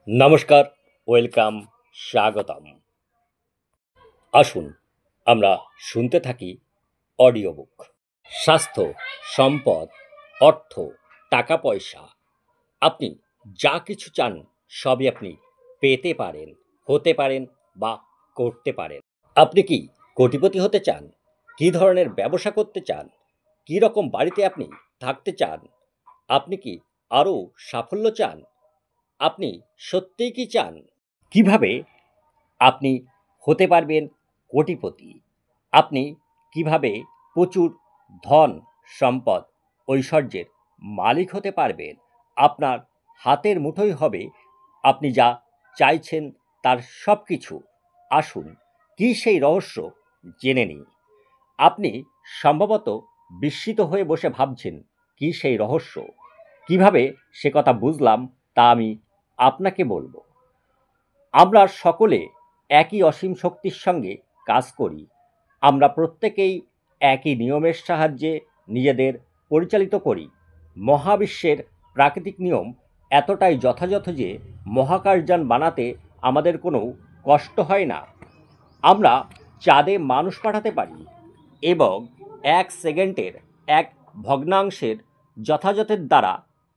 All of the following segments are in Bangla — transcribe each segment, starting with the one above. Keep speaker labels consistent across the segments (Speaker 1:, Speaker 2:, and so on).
Speaker 1: নমস্কার, ওয়েলকাম, স্বাগতম। আসুন আমরা শুনতে থাকি অডিও বুক। স্বাস্থ্য, সম্পদ, অর্থ, টাকা পয়সা, আপনি যা কিছু চান সবই আপনি পেতে পারেন, হতে পারেন বা করতে পারেন। আপনি কি কোটিপতি হতে চান? কী ধরনের ব্যবসা করতে চান? কী রকম বাড়িতে আপনি থাকতে চান? আপনি কি আরও সাফল্য চান? আপনি সত্যিই কি চান? কিভাবে আপনি হতে পারবেন কোটিপতি? আপনি কিভাবে প্রচুর ধন, সম্পদ, ঐশ্বর্যের মালিক হতে পারবেন? আপনার হাতের মুঠোয় হবে আপনি যা চাইছেন তার সব কিছু। আসুন, কী সেই রহস্য জেনে নিই। আপনি সম্ভবত বিস্মিত হয়ে বসে ভাবছেন, কী সেই রহস্য? কিভাবে সে কথা বুঝলাম তা আমি আপনাকে বলব। আমরা সকলে একই অসীম শক্তির সঙ্গে কাজ করি। আমরা প্রত্যেকেই একই নিয়মের সাহায্যে নিজেদের পরিচালিত করি। মহাবিশ্বের প্রাকৃতিক নিয়ম এতটাই যথাযথ যে মহাকাশযান বানাতে আমাদের কোনো কষ্ট হয় না। আমরা চাঁদে মানুষ পাঠাতে পারি এবং 1 সেকেন্ডের এক ভগ্নাংশের যথাযথের দ্বারা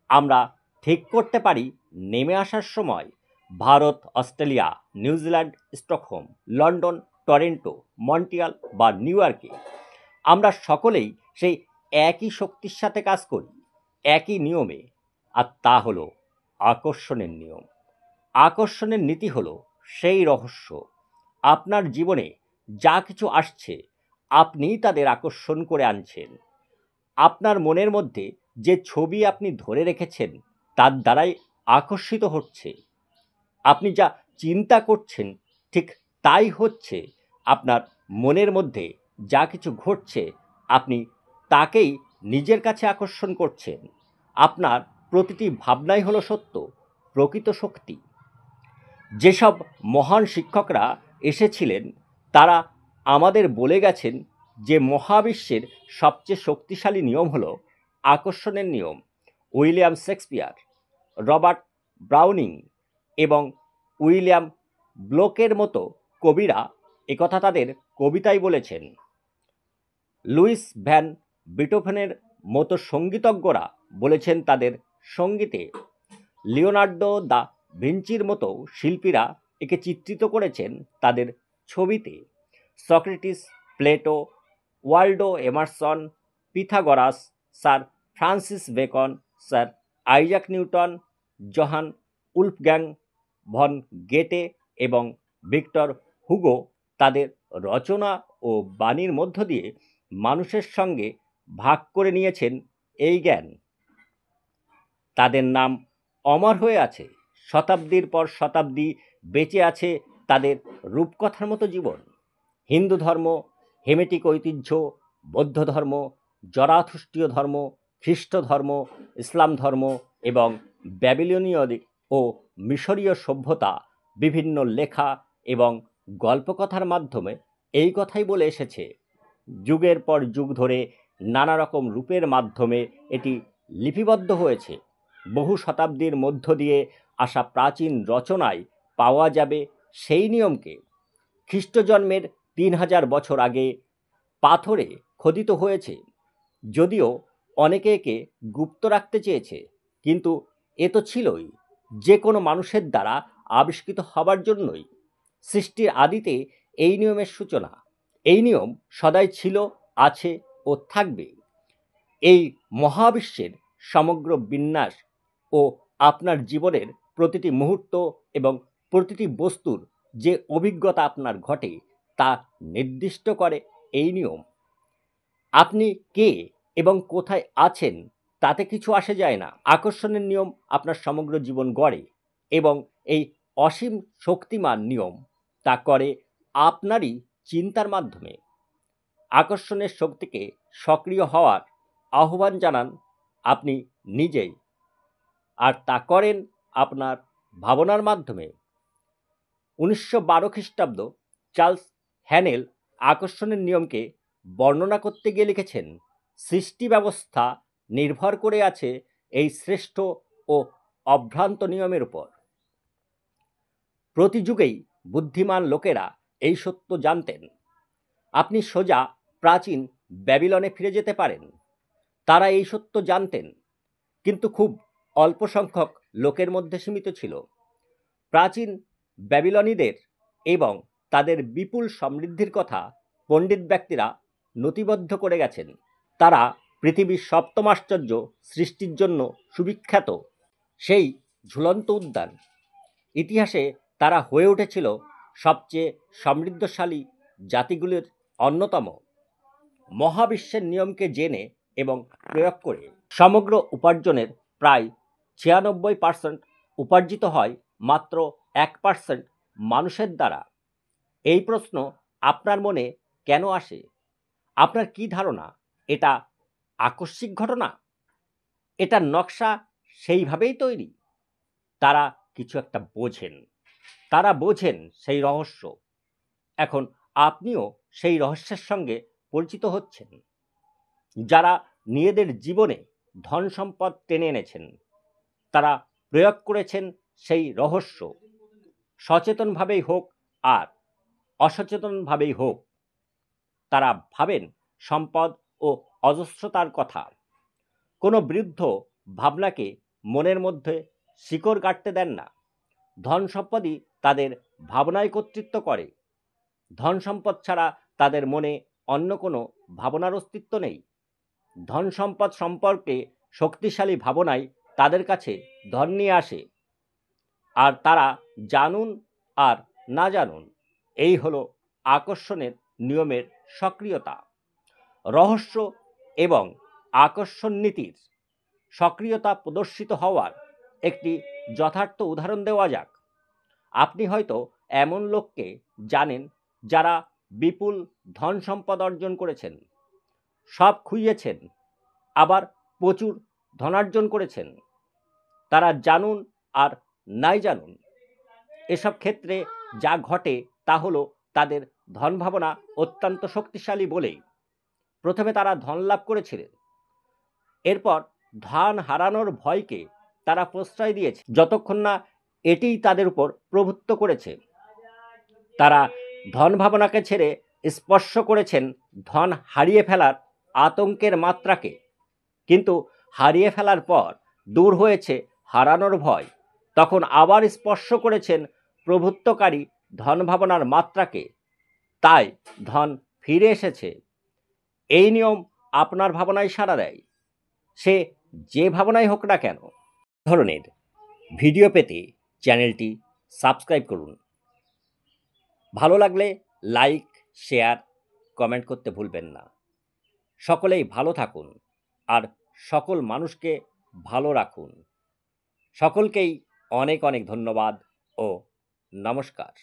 Speaker 1: আমরা ঠিক করতে পারি নেমে আসার সময় Bharat, Australia, New Zealand, Stockholm, London, Toronto, Montreal বা নিউ ইয়র্কে। আমরা সকলেই সেই একই শক্তির সাথে কাজ করি, একই নিয়মে, আর তা হলো আকর্ষণের নিয়ম। আকর্ষণের নীতি হলো সেই রহস্য। আপনার জীবনে যা কিছু আসছে আপনিই তাদের আকর্ষণ করে আনছেন। আপনার মনের মধ্যে যে ছবি আপনি ধরে রেখেছেন তার দ্বারাই আকর্ষিত হচ্ছে। আপনি যা চিন্তা করছেন ঠিক তাই হচ্ছে। আপনার মনের মধ্যে যা কিছু ঘটছে আপনি তাকেই নিজের কাছে আকর্ষণ করছেন। আপনার প্রতিটি ভাবনাই হলো সত্য, প্রকৃত শক্তি। যেসব মহান শিক্ষকরা এসেছিলেন তারা আমাদের বলে গেছেন যে মহাবিশ্বের সবচেয়ে শক্তিশালী নিয়ম হলো আকর্ষণের নিয়ম। উইলিয়াম শেক্সপিয়ার, রবার্ট ব্রাউনিং এবং উইলিয়াম ব্লোকের মতো কবিরা একথা তাদের কবিতায় বলেছেন। লুইস ভ্যান বিটোফেনের মতো সঙ্গীতজ্ঞরা বলেছেন তাদের সঙ্গীতে। লিওনার্দো দা ভিঞ্চির মতো শিল্পীরা একে চিত্রিত করেছেন তাদের ছবিতে। Socrates, Plato, Waldo Emerson, Pythagoras, sir Francis Bacon, sir Isaac Newton, Johann Wolfgang von Goethe এবং ভিক্টর হুগো তাদের রচনা ও বাণীর মধ্য দিয়ে মানুষের সঙ্গে ভাগ করে নিয়েছেন এই জ্ঞান। তাদের নাম অমর হয়ে আছে, শতাব্দীর পর শতাব্দী বেঁচে আছে তাদের রূপকথার মতো জীবন। হিন্দু ধর্ম, হেমেটিক ঐতিহ্য, বৌদ্ধ ধর্ম, জরাথুস্ট্রীয় ধর্ম, খ্রিস্ট ধর্ম, ইসলাম ধর্ম এবং ব্যাবিলনীয় ও মিশরীয় সভ্যতা বিভিন্ন লেখা এবং গল্পকথার মাধ্যমে এই কথাই বলে এসেছে। যুগের পর যুগ ধরে নানা রকম রূপের মাধ্যমে এটি লিপিবদ্ধ হয়েছে। বহু শতাব্দীর মধ্য দিয়ে আসা প্রাচীন রচনায় পাওয়া যাবে সেই নিয়মকে। খ্রিস্টজন্মের 3000 বছর আগে পাথরে খোদিত হয়েছে। যদিও অনেকে একে গুপ্ত রাখতে চেয়েছে, কিন্তু এ তো ছিলই যে কোনো মানুষের দ্বারা আবিষ্কৃত হবার জন্যই। সৃষ্টির আদিতে এই নিয়মের সূচনা। এই নিয়ম সদাই ছিল, আছে ও থাকবে। এই মহাবিশ্বের সমগ্র বিন্যাস ও আপনার জীবনের প্রতিটি মুহূর্ত এবং প্রতিটি বস্তুর যে অভিজ্ঞতা আপনার ঘটে তা নির্দিষ্ট করে এই নিয়ম। আপনি কে এবং কোথায় আছেন তাতে কিছু আসে যায় না। আকর্ষণের নিয়ম আপনার সমগ্র জীবন গড়ে এবং এই অসীম শক্তিমান নিয়ম তা করে আপনারই চিন্তার মাধ্যমে। আকর্ষণের শক্তিকে সক্রিয় হওয়ার আহ্বান জানান আপনি নিজেই, আর তা করেন আপনার ভাবনার মাধ্যমে। 1912 খ্রিস্টাব্দ চার্লস হ্যানেল আকর্ষণের নিয়মকে বর্ণনা করতে গিয়ে লিখেছেন, সৃষ্টি ব্যবস্থা নির্ভর করে আছে এই শ্রেষ্ঠ ও অভ্রান্ত নিয়মের উপর। প্রতি যুগেই বুদ্ধিমান লোকেরা এই সত্য জানতেন। আপনি সোজা প্রাচীন ব্যাবিলনে ফিরে যেতে পারেন। তারা এই সত্য জানতেন, কিন্তু খুব অল্প সংখ্যক লোকের মধ্যে সীমিত ছিল। প্রাচীন ব্যাবিলনীদের এবং তাদের বিপুল সমৃদ্ধির কথা পণ্ডিত ব্যক্তিরা নথিবদ্ধ করে গেছেন। তারা পৃথিবীর সপ্তম আশ্চর্য সৃষ্টির জন্য সুবিখ্যাত। সেই ঝুলন্ত উদ্যান, ইতিহাসে তারা হয়ে উঠেছিল সবচেয়ে সমৃদ্ধশালী জাতিগুলির অন্যতম। মহাবিশ্বের নিয়মকে জেনে এবং প্রয়োগ করে সমগ্র উপার্জনের প্রায় 96% উপার্জিত হয় মাত্র 1% মানুষের দ্বারা। এই প্রশ্ন আপনার মনে কেন আসে? আপনার কি ধারণা এটা আকস্মিক ঘটনা? এটার নকশা সেইভাবেই তৈরি? তারা কিছু একটা বোঝেন, তারা বোঝেন সেই রহস্য। এখন আপনিও সেই রহস্যের সঙ্গে পরিচিত হচ্ছেন। যারা নিজেদের জীবনে ধন সম্পদ টেনে এনেছেন, তারা প্রয়োগ করেছেন সেই রহস্য, সচেতনভাবেই হোক আর অসচেতনভাবেই হোক। তারা ভাবেন সম্পদ ও অজস্রতার কথা। কোনো বৃদ্ধ ভাবনাকে মনের মধ্যে শিকড় গাড়তে দেন না। ধন সম্পদই তাদের ভাবনায় কর্তৃত্ব করে। ধন সম্পদ ছাড়া তাদের মনে অন্য কোনো ভাবনার অস্তিত্ব নেই। ধন সম্পদ সম্পর্কে শক্তিশালী ভাবনাই তাদের কাছে ধন নিয়ে আসে। আর তারা জানুন আর না জানুন, এই হলো আকর্ষণের নিয়মের সক্রিয়তা। রহস্য এবং আকর্ষণ নীতির সক্রিয়তা প্রদর্শিত হওয়ার একটি যথার্থ উদাহরণ দেওয়া যাক। আপনি হয়তো এমন লোককে জানেন যারা বিপুল ধন সম্পদ অর্জন করেছেন, সব খুইয়েছেন, আবার প্রচুর ধনার্জন করেছেন। তারা জানুন আর নাই জানুন, এসব ক্ষেত্রে যা ঘটে তা হলো তাদের ধন ভাবনা অত্যন্ত শক্তিশালী বলেই প্রথমে তারা ধন লাভ করেছিলেন। এরপর ধন হারানোর ভয়কে তারা প্রশ্রয় দিয়েছে, যতক্ষণ না এটিই তাদের উপর প্রভুত্ব করেছে। তারা ধন ভাবনাকে ছেড়ে স্পর্শ করেছেন ধন হারিয়ে ফেলার আতঙ্কের মাত্রাকে, কিন্তু হারিয়ে ফেলার পর দূর হয়েছে হারানোর ভয়। তখন আবার স্পর্শ করেছেন প্রভুত্বকারী ধন ভাবনার মাত্রাকে, তাই ধন ফিরে এসেছে। এই নিয়ম আপনার ভাবনায় সাড়া দেয়, সে যে ভাবনাই হোক না কেন। ধরনের ভিডিও পেতে চ্যানেলটি সাবস্ক্রাইব করুন। ভালো লাগলে লাইক, শেয়ার, কমেন্ট করতে ভুলবেন না। সকলেই ভালো থাকুন আর সকল মানুষকে ভালো রাখুন। সকলকেই অনেক অনেক ধন্যবাদ ও নমস্কার।